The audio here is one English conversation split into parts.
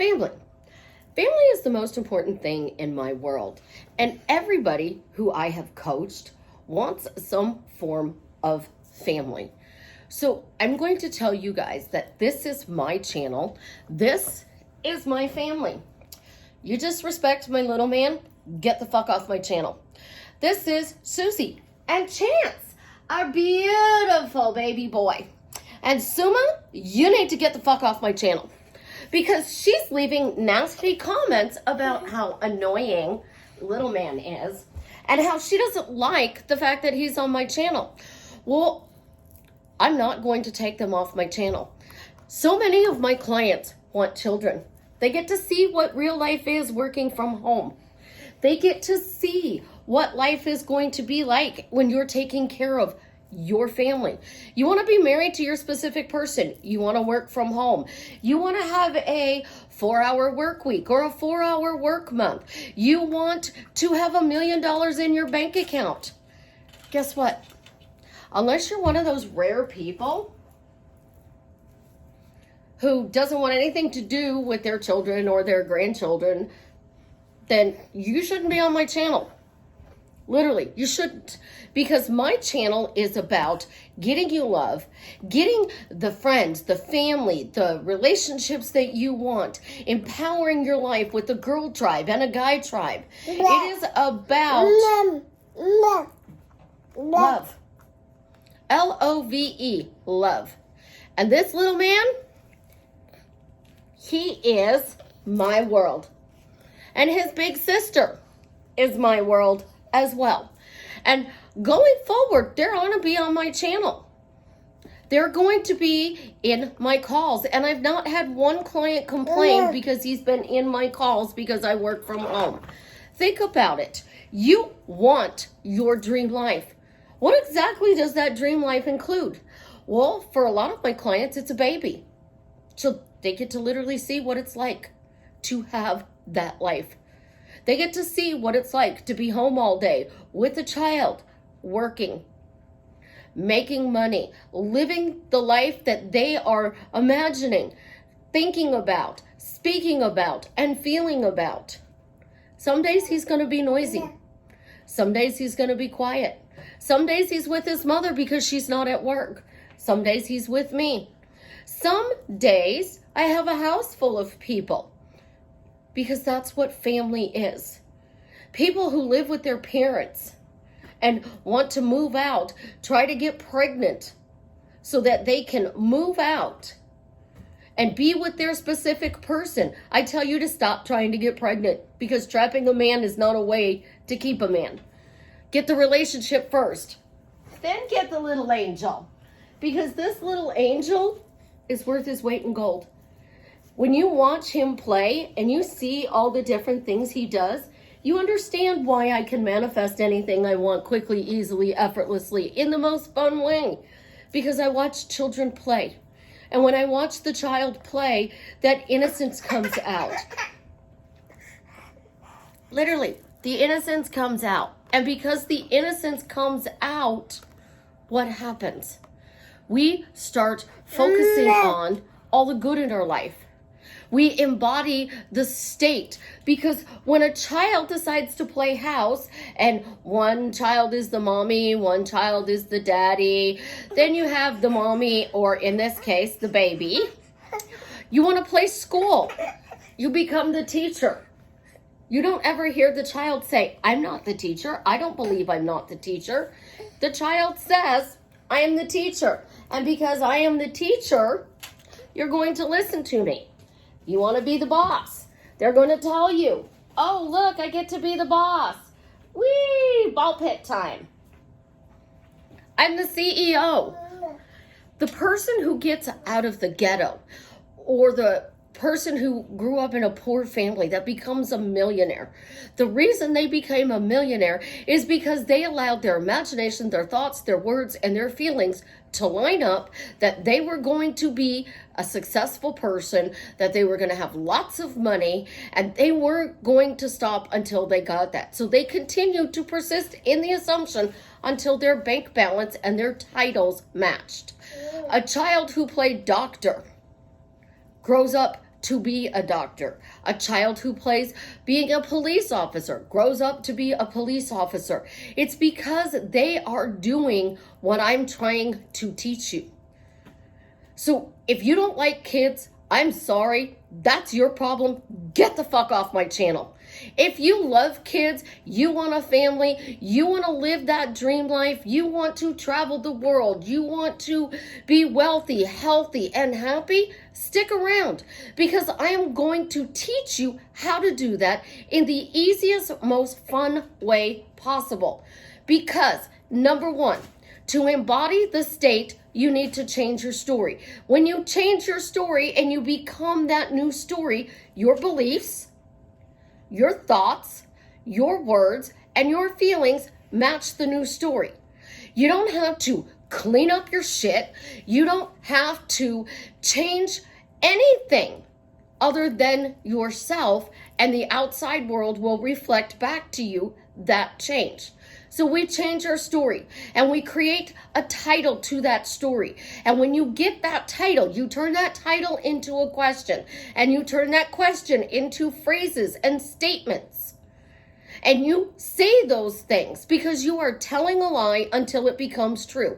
Family. Family is the most important thing in my world. And everybody who I have coached wants some form of family. So I'm going to tell you guys that this is my channel. This is my family. You disrespect my little man, get the fuck off my channel. This is Susie and Chance, our beautiful baby boy. And Suma, you need to get the fuck off my channel because she's leaving nasty comments about how annoying little man is and how she doesn't like the fact that he's on my channel. Well, I'm not going to take them off my channel. So many of my clients want children. They get to see what real life is working from home. They get to see what life is going to be like when you're taking care of your family. You want to be married to your specific person. You want to work from home. You want to have a 4-hour work week or a 4-hour work month. You want to have $1 million in your bank account. Guess what? Unless you're one of those rare people who doesn't want anything to do with their children or their grandchildren, then you shouldn't be on my channel. Literally, you shouldn't. Because my channel is about getting you love, getting the friends, the family, the relationships that you want, empowering your life with a girl tribe and a guy tribe. It is about love. Love. Love. And this little man, he is my world. And his big sister is my world as well. And going forward, they're going to be on my channel. They're going to be in my calls. And I've not had one client complain because he's been in my calls because I work from home. Think about it. You want your dream life. What exactly does that dream life include? Well, for a lot of my clients, it's a baby. So they get to literally see what it's like to have that life. They get to see what it's like to be home all day with a child, working, making money, living the life that they are imagining, thinking about, speaking about, and feeling about. Some days he's going to be noisy. Some days he's going to be quiet. Some days he's with his mother because she's not at work. Some days he's with me. Some days I have a house full of people because that's what family is. People who live with their parents and want to move out, try to get pregnant so that they can move out and be with their specific person. I tell you to stop trying to get pregnant because trapping a man is not a way to keep a man. Get the relationship first, then get the little angel, because this little angel is worth his weight in gold. When you watch him play and you see all the different things he does, you understand why I can manifest anything I want quickly, easily, effortlessly, in the most fun way, because I watch children play. And when I watch the child play, that innocence comes out. Literally, the innocence comes out. And because the innocence comes out, what happens? We start focusing on all the good in our life. We embody the state, because when a child decides to play house and one child is the mommy, one child is the daddy, then you have the mommy, or in this case, the baby. You want to play school. You become the teacher. You don't ever hear the child say, I'm not the teacher. I don't believe I'm not the teacher. The child says, I am the teacher. And because I am the teacher, you're going to listen to me. You want to be the boss. They're going to tell you, oh, look, I get to be the boss. Whee, ball pit time. I'm the CEO. The person who gets out of the ghetto, or the person who grew up in a poor family that becomes a millionaire. The reason they became a millionaire is because they allowed their imagination, their thoughts, their words, and their feelings to line up, that they were going to be a successful person, that they were going to have lots of money, and they weren't going to stop until they got that. So they continued to persist in the assumption until their bank balance and their titles matched. A child who played doctor grows up to be a doctor. A child who plays being a police officer grows up to be a police officer. It's because they are doing what I'm trying to teach you. So if you don't like kids, I'm sorry, that's your problem. Get the fuck off my channel. If you love kids, you want a family, you want to live that dream life, you want to travel the world, you want to be wealthy, healthy, and happy, stick around, because I am going to teach you how to do that in the easiest, most fun way possible. Because, number one, to embody the state, you need to change your story. When you change your story and you become that new story, your beliefs, your thoughts, your words, and your feelings match the new story. You don't have to clean up your shit. You don't have to change anything other than yourself, and the outside world will reflect back to you that change. So we change our story and we create a title to that story. And when you get that title, you turn that title into a question, and you turn that question into phrases and statements. And you say those things because you are telling a lie until it becomes true,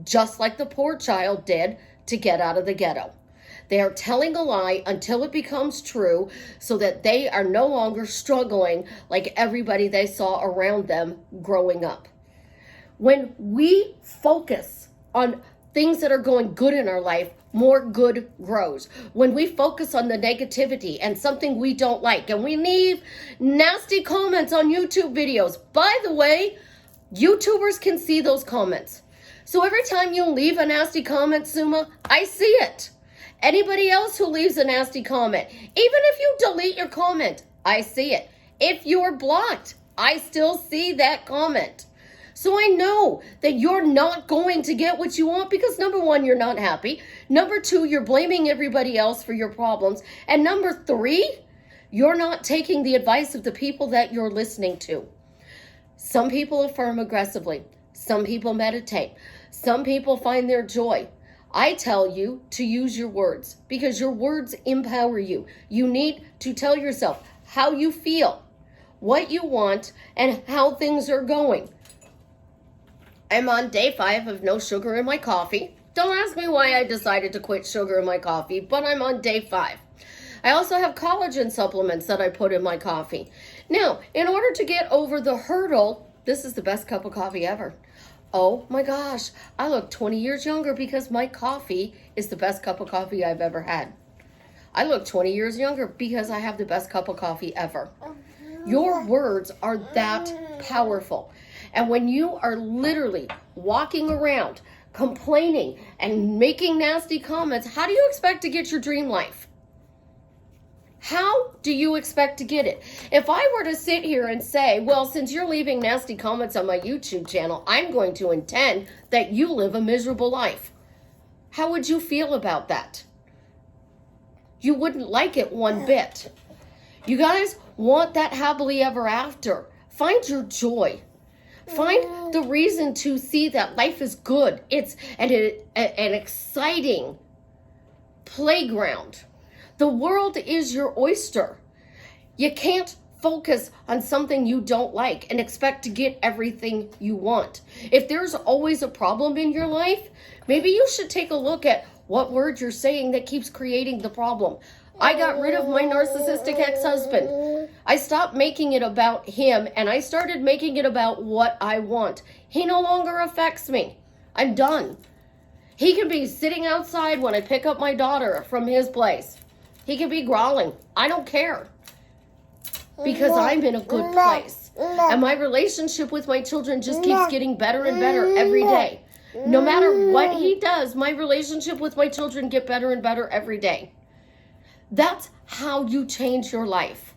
just like the poor child did to get out of the ghetto. They are telling a lie until it becomes true so that they are no longer struggling like everybody they saw around them growing up. When we focus on things that are going good in our life, more good grows. When we focus on the negativity and something we don't like, and we leave nasty comments on YouTube videos. By the way, YouTubers can see those comments. So every time you leave a nasty comment, Suma, I see it. Anybody else who leaves a nasty comment, even if you delete your comment, I see it. If you're blocked, I still see that comment. So I know that you're not going to get what you want because, number one, you're not happy. Number two, you're blaming everybody else for your problems. And number three, you're not taking the advice of the people that you're listening to. Some people affirm aggressively. Some people meditate. Some people find their joy. I tell you to use your words because your words empower you. You need to tell yourself how you feel, what you want, and how things are going. I'm on day 5 of no sugar in my coffee. Don't ask me why I decided to quit sugar in my coffee, but I'm on day 5. I also have collagen supplements that I put in my coffee. Now, in order to get over the hurdle, this is the best cup of coffee ever. Oh my gosh, I look 20 years younger because my coffee is the best cup of coffee I've ever had. I look 20 years younger because I have the best cup of coffee ever. Your words are that powerful. And when you are literally walking around complaining and making nasty comments, how do you expect to get your dream life? How do you expect to get it? If I were to sit here and say, well, since you're leaving nasty comments on my YouTube channel, I'm going to intend that you live a miserable life. How would you feel about that? You wouldn't like it one bit. You guys want that happily ever after. Find your joy. Find the reason to see that life is good. It's an exciting playground. The world is your oyster. You can't focus on something you don't like and expect to get everything you want. If there's always a problem in your life, maybe you should take a look at what word you're saying that keeps creating the problem. I got rid of my narcissistic ex-husband. I stopped making it about him and I started making it about what I want. He no longer affects me. I'm done. He can be sitting outside when I pick up my daughter from his place. He can be growling. I don't care. Because I'm in a good place. And my relationship with my children just keeps getting better and better every day. No matter what he does, my relationship with my children get better and better every day. That's how you change your life.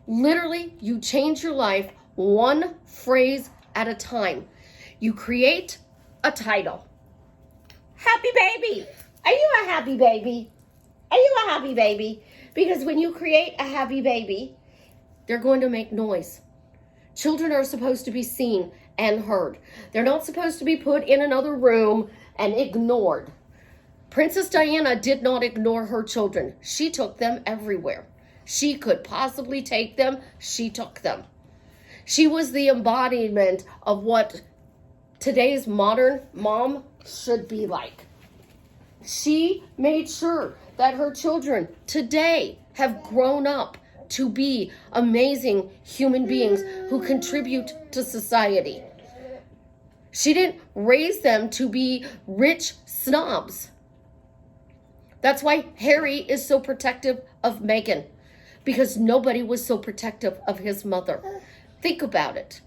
Literally, you change your life one phrase at a time. You create a title. Happy baby. Are you a happy baby? Are you a happy baby? Because when you create a happy baby, they're going to make noise. Children are supposed to be seen and heard. They're not supposed to be put in another room and ignored. Princess Diana did not ignore her children. She took them everywhere she could possibly take them. She took them. She was the embodiment of what today's modern mom should be like. She made sure that her children today have grown up to be amazing human beings who contribute to society. She didn't raise them to be rich snobs. That's why Harry is so protective of Meghan, because nobody was so protective of his mother. Think about it.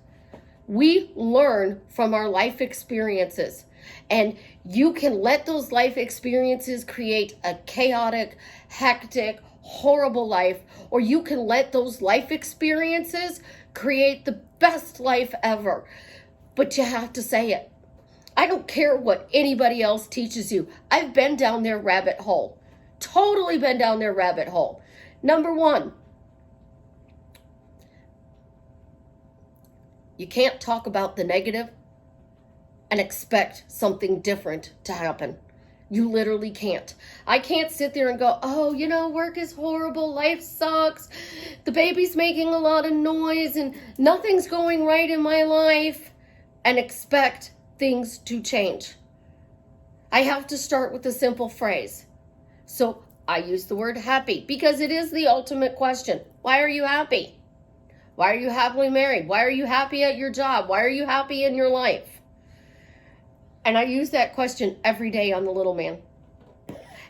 We learn from our life experiences, and you can let those life experiences create a chaotic, hectic, horrible life, or you can let those life experiences create the best life ever. But you have to say it. I don't care what anybody else teaches you. I've been down their rabbit hole. Totally been down their rabbit hole. Number one, you can't talk about the negative and expect something different to happen. You literally can't. I can't sit there and go, oh, work is horrible, life sucks, the baby's making a lot of noise, and nothing's going right in my life, and expect things to change. I have to start with a simple phrase. So I use the word happy because it is the ultimate question. Why are you happy? Why are you happily married? Why are you happy at your job? Why are you happy in your life? And I use that question every day on the little man.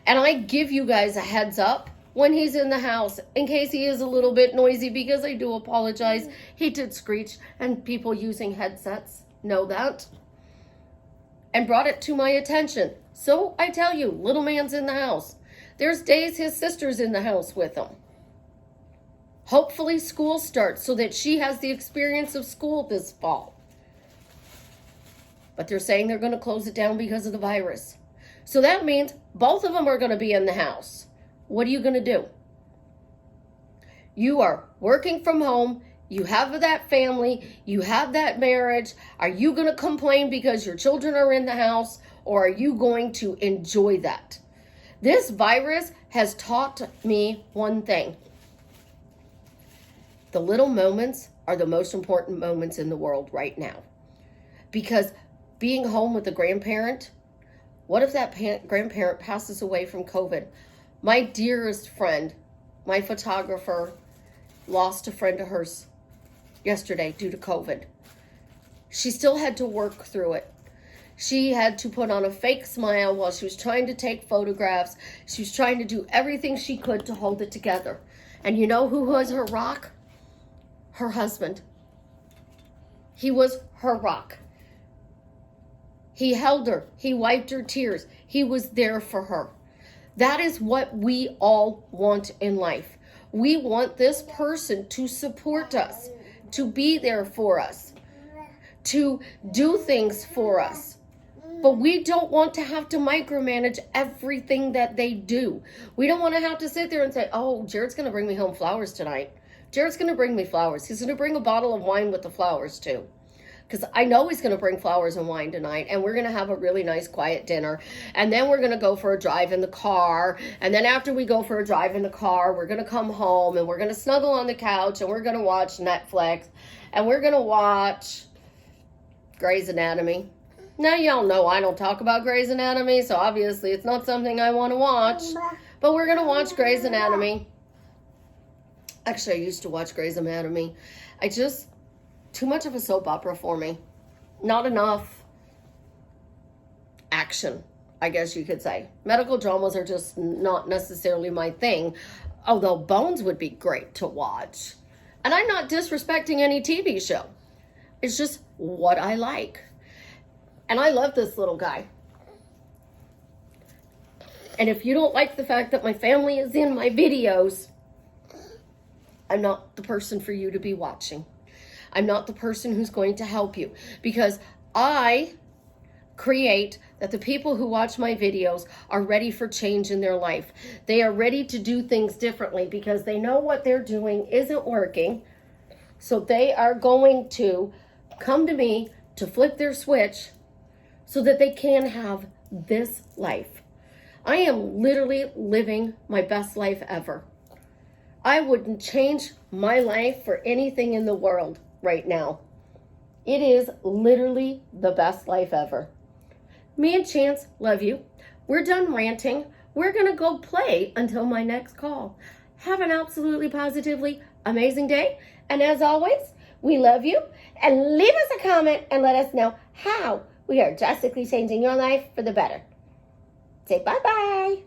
And I give you guys a heads up when he's in the house in case he is a little bit noisy, because I do apologize. He did screech, and people using headsets know that, and brought it to my attention. So I tell you, little man's in the house. There's days his sister's in the house with him. Hopefully school starts so that she has the experience of school this fall. But they're saying they're going to close it down because of the virus. So that means both of them are going to be in the house. What are you going to do? You are working from home. You have that family. You have that marriage. Are you going to complain because your children are in the house, or are you going to enjoy that? This virus has taught me one thing. The little moments are the most important moments in the world right now. Because being home with a grandparent, what if that grandparent passes away from COVID? My dearest friend, my photographer, lost a friend of hers yesterday due to COVID. She still had to work through it. She had to put on a fake smile while she was trying to take photographs. She was trying to do everything she could to hold it together. And you know who was her rock? Her husband. He was her rock. He held her. He wiped her tears. He was there for her. That is what we all want in life. We want this person to support us, to be there for us, to do things for us. But we don't want to have to micromanage everything that they do. We don't want to have to sit there and say, oh, Jared's going to bring me home flowers tonight. Jared's going to bring me flowers. He's going to bring a bottle of wine with the flowers too. Because I know he's going to bring flowers and wine tonight, and we're going to have a really nice quiet dinner. And then we're going to go for a drive in the car. And then after we go for a drive in the car, we're going to come home and we're going to snuggle on the couch and we're going to watch Netflix. And we're going to watch Grey's Anatomy. Now, y'all know I don't talk about Grey's Anatomy, so obviously it's not something I want to watch. But we're going to watch Grey's Anatomy. Actually, I used to watch Grey's Anatomy. Too much of a soap opera for me. Not enough action, I guess you could say. Medical dramas are just not necessarily my thing, although Bones would be great to watch. And I'm not disrespecting any TV show. It's just what I like. And I love this little guy. And if you don't like the fact that my family is in my videos, I'm not the person for you to be watching. I'm not the person who's going to help you, because I create that the people who watch my videos are ready for change in their life. They are ready to do things differently because they know what they're doing isn't working. So they are going to come to me to flip their switch so that they can have this life. I am literally living my best life ever. I wouldn't change my life for anything in the world right now. It is literally the best life ever. Me and Chance love you. We're done ranting. We're going to go play until my next call. Have an absolutely positively amazing day. And as always, we love you. And leave us a comment and let us know how we are drastically changing your life for the better. Say bye-bye.